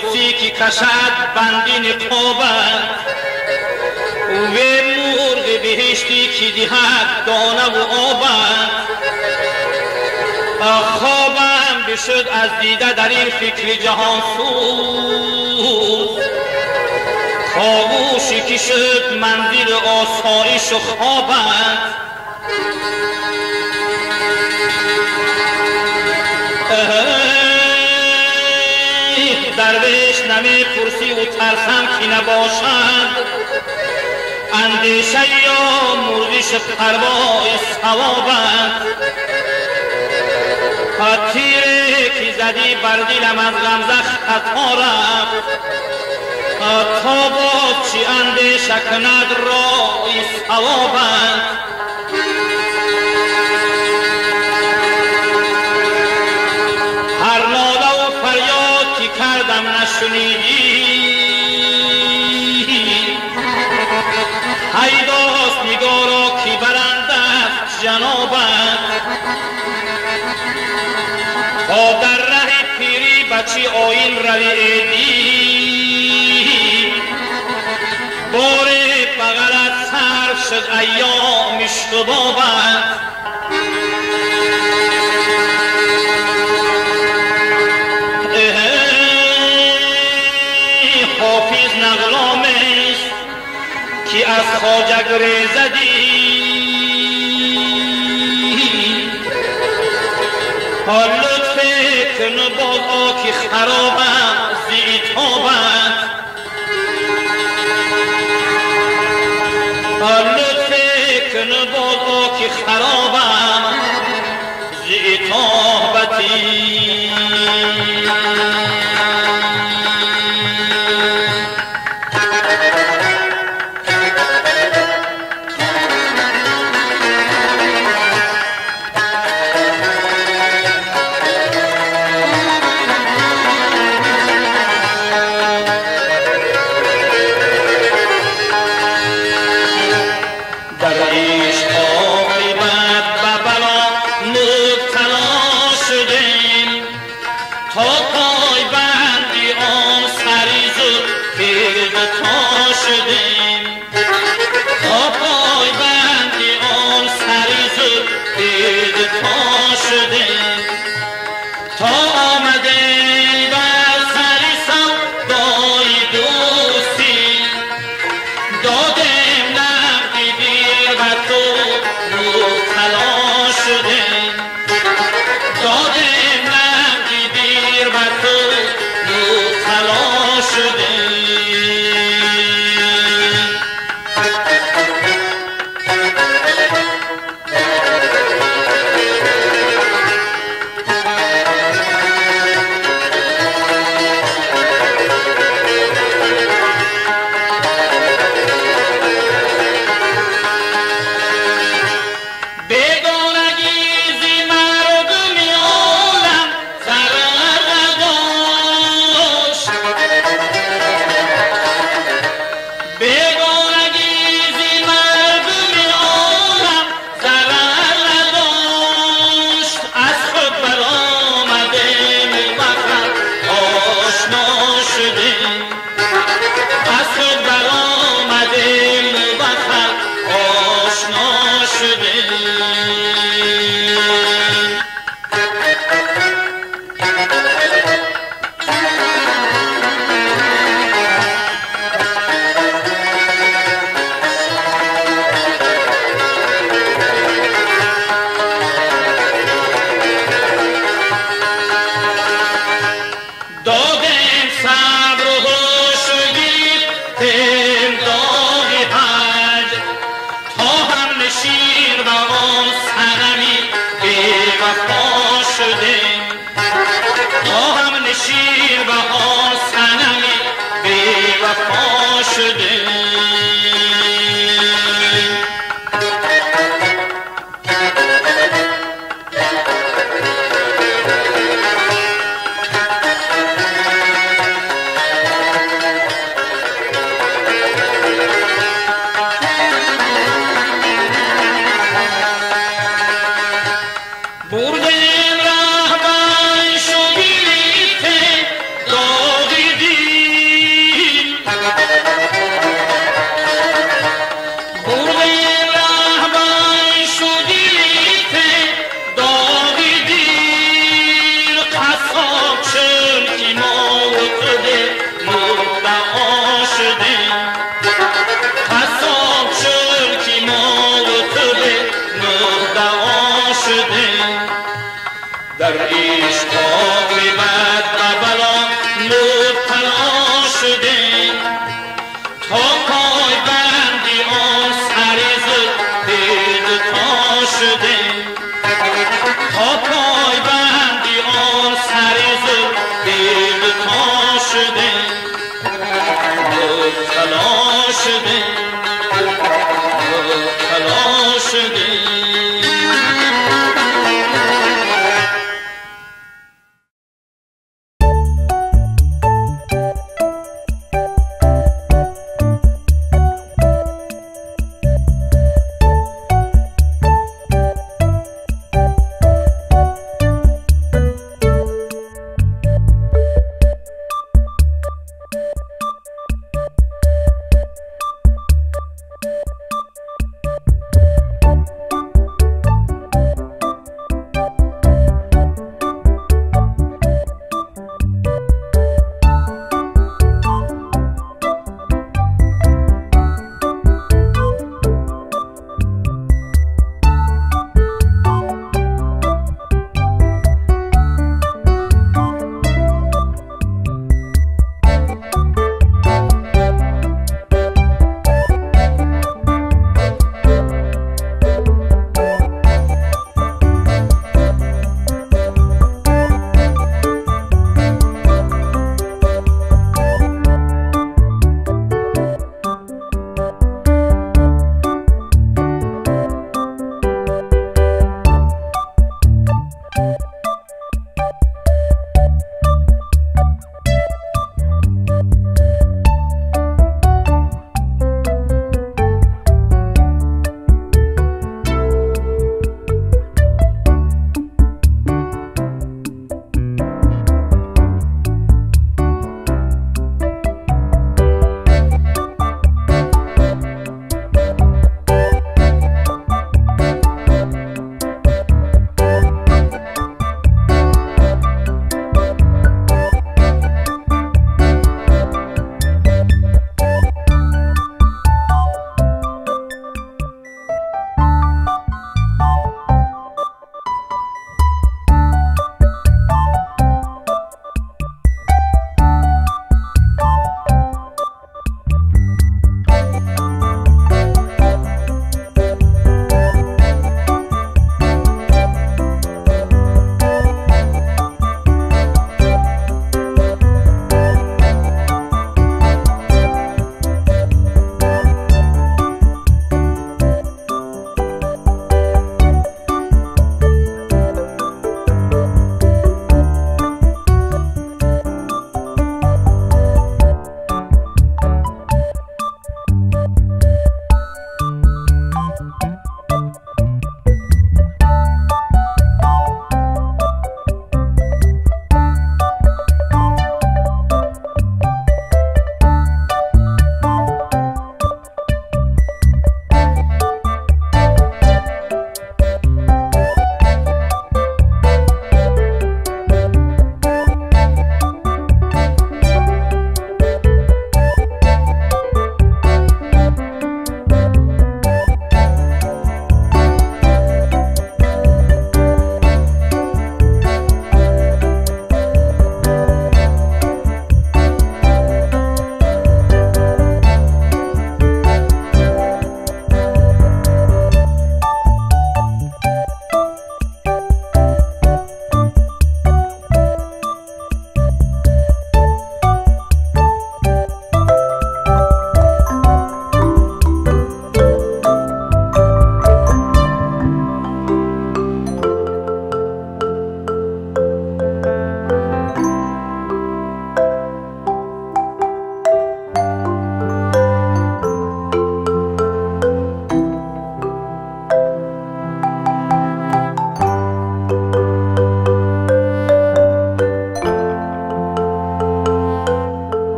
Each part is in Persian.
طوسی که کشد بندی نقابت و مرغ بهشتی که دهد دانه و آبت خوابم بشد از دیده در این فکر جهان سوز خاموشی که شد منزل آسایش و خوابت درویش نمی پرسی و ترسم که نباشد اندیشه یا مرغش پروای ثوابت تیره که زدی بر دلم از غمزه خطا رفت تا باد چی اندیشه کند رای ثوابت هر ناله و فریاد که کردم نشنیدی هیداست نگارا که برنده است جنابت تا در ره پیری بچی آین روی ایدی بار بغلت صرف شد ایام اشتبابت حافظ نغلامیست که از خواجه گریزدی لطف کن باز آکی خرابم زیتابت لطف کن باز آکی خرابم زیتابتی بردن رهبر شو گریته داغی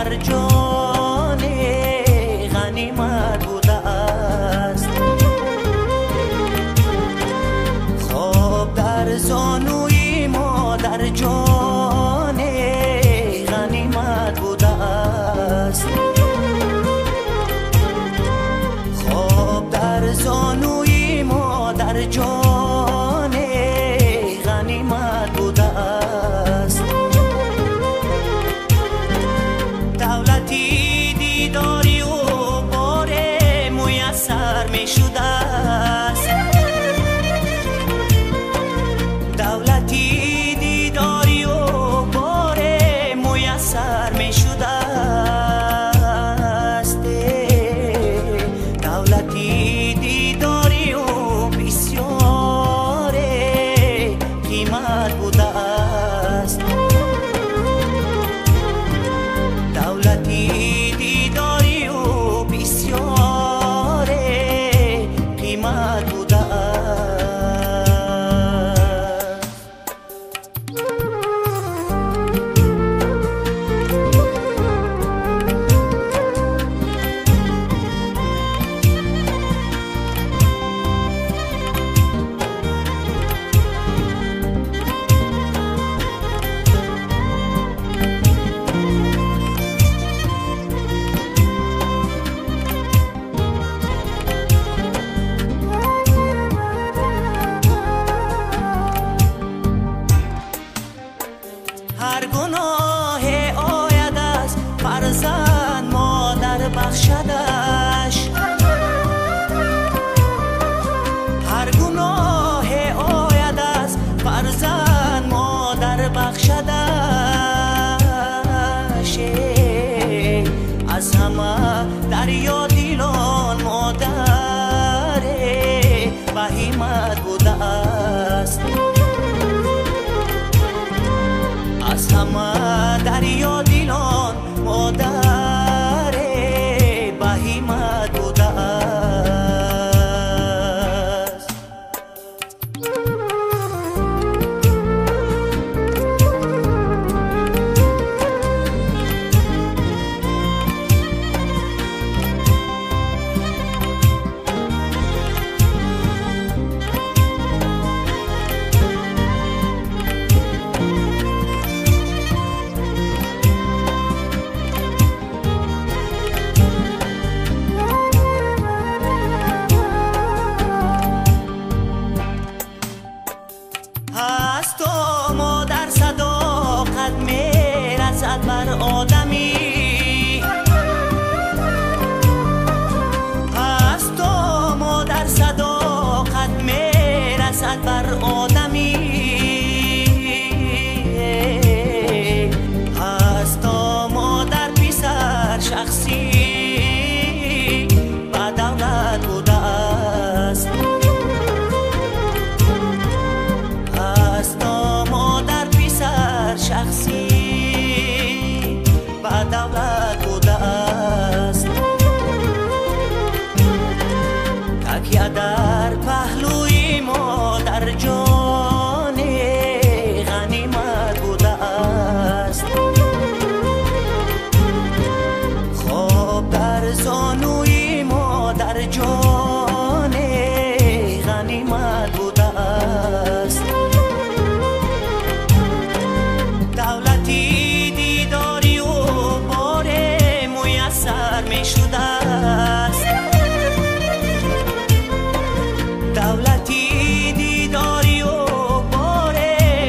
در جان غنیمت بوده است. خواب در زانوی ما در جان غنیمت بوده است. خواب در زانوی ما در جان غنیمت بوده است. دولتی دیداری و بار میسر می شده است. دولتی دیداری و بار میسر می شده است. دولتی دیداری و بسیار قیمت بوده است. دولتی دیداری و بسیار قیمت بوده است. هر گناه آید از فرزند مادر بخشدش. هر گناه آید از فرزند مادر بخشدش. از همه دریا دیلان مادر بهیمت بوده است. از همه دریا دیلان مادر بهیمت بوده است. هست و مادر صداقت میرسد بر آدمی. هست و مادر صداقت میرسد بر آدمی. هست و مادر پسر شخصی با دولت بوده است. مادر پسر شخصی با دولت بوده است. تکیه در پهلوی ما در جان غنیمت بوده است. خواب در زانوی ما در جان غنیمت بوده است. دولتی دیداری و بار میسر می شده است. دولتی دیداری و بار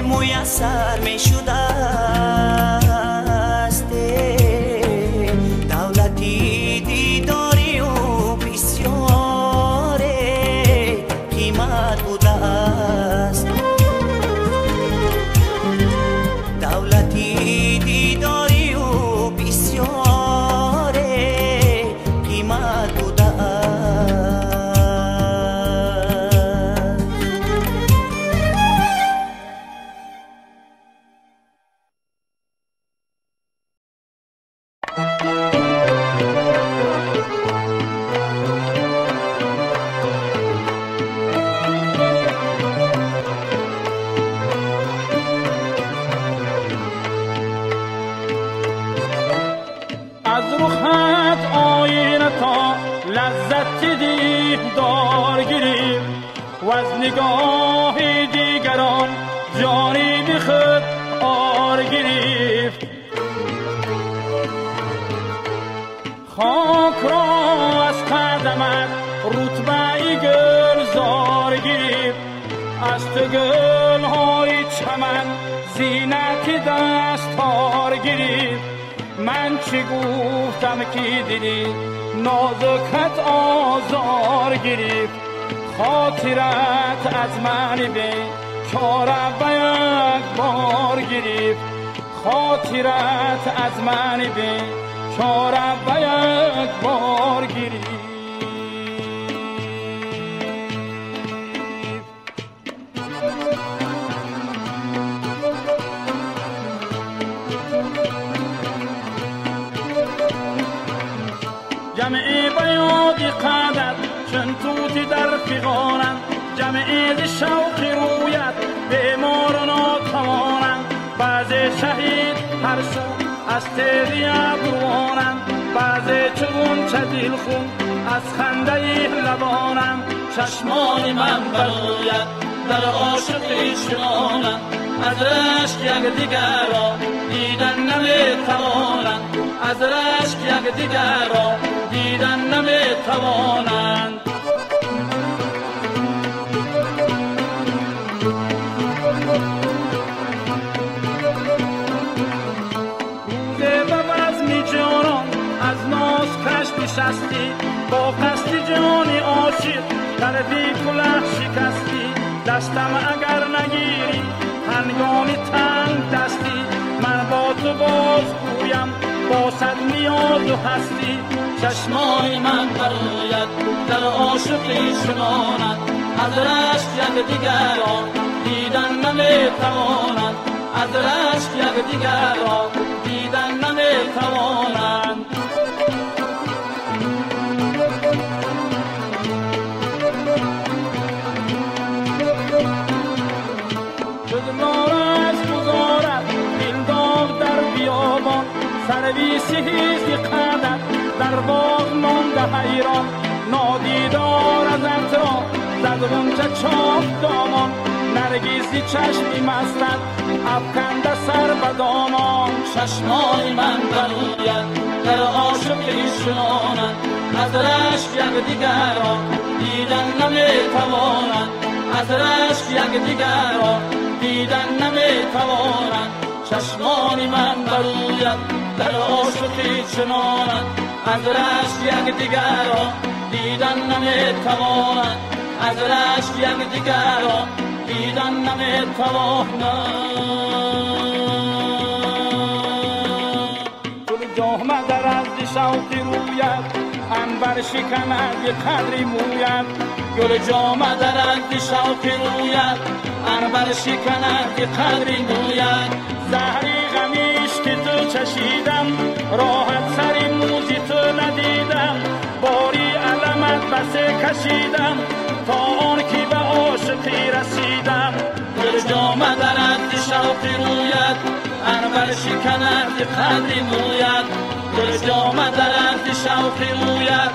میسر می شده است. دولتی دیداری و بسیار قیمت بوده است. دولتی دیداری و بسیار قیمت بوده است. نگاه دیگران جانی بی خود آر گرفت. خاک را از قدمت رتبه گلزار گرفت. از تو گلهای چمن زینت دستار گرفت. من چی گفتم که دیدی نازکت آزار گرفت. خاطرت از من به چاره به یک بار گرفت. خاطرت از من به چاره به یک بار گرفت. جمعی بیادی قدر چون توتی در فیغانند. جمعی دی شوقی رویت بیمار و ناتوانند. بعضی شهید هر سو از تیری ابروانند. بعضی چون چه دل خون از خنده لبانند. چشمان من برویت در عاشقی شمانند. از رشک یک دیگر را دیدن نمیتوانند. از رشک یک دیگر را دیدن نمیتوانند. روزه به بزمی جانان از ناز کش نشستی. با قصد جانی عاشق قلبی کله شکستی. دستم اگر نگیری هنگامی تنگ دستی. من با تو باز گویم با صد نیاز و هستی. چشمای من برویت در عاشقی شماند. از رشک یک دیگر را دیدن نمیتوانند. از رشک یک دیگر را دیدن نمیتوانند. سرویسی هیزی قدر در باغ مانده حیران. نادیدار از اطراف زد غنچه چاک دامان. نرگیزی چشمی مستد افکنده سر به دامان. چشمای من برویت در عاشقی شمانند. از رشک یک دیگر را دیدن نمیتوانند. از رشک یک دیگر را دیدن نمیتوانند. چشمان من برویت در عاشقی چنانند. از رشک یک دیگر را دیدن نمیتوانند. از رشک یک دیگر را دیدن نمیتوانند. گل جامه در از شوقی رویت عنبر شکند یک قدری مویت. گل جامه در از شوقی رویت عنبر شکند یک قدری مویت. زهری غمیش که تو چشیدم راحت سری موزی تو ندیدم. باری علمت بسه کشیدم تا آن که به عاشقی رسیدم. گل جامه در عد شوقی رویت عنبر شکند یک قدری مویت. گل جامه در عد شوقی رویت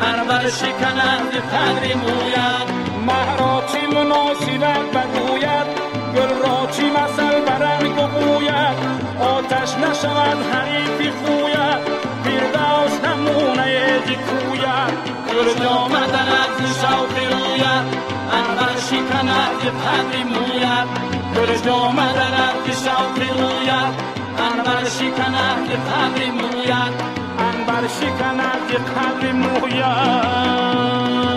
عنبر شکند یک قدری مویت. مه را چی مناسبت بگوید گل را چی مثل برنگ و بوید. آتش نشود حریفی خوید فردوس نمونه جی کوید. گل جامه در عد شوقی رویت عنبر شکند یک قدری مویت. گل جامه در عد شوقی رویت عنبر شکند یک قدری مویت. عنبر شکند یک قدری مویت.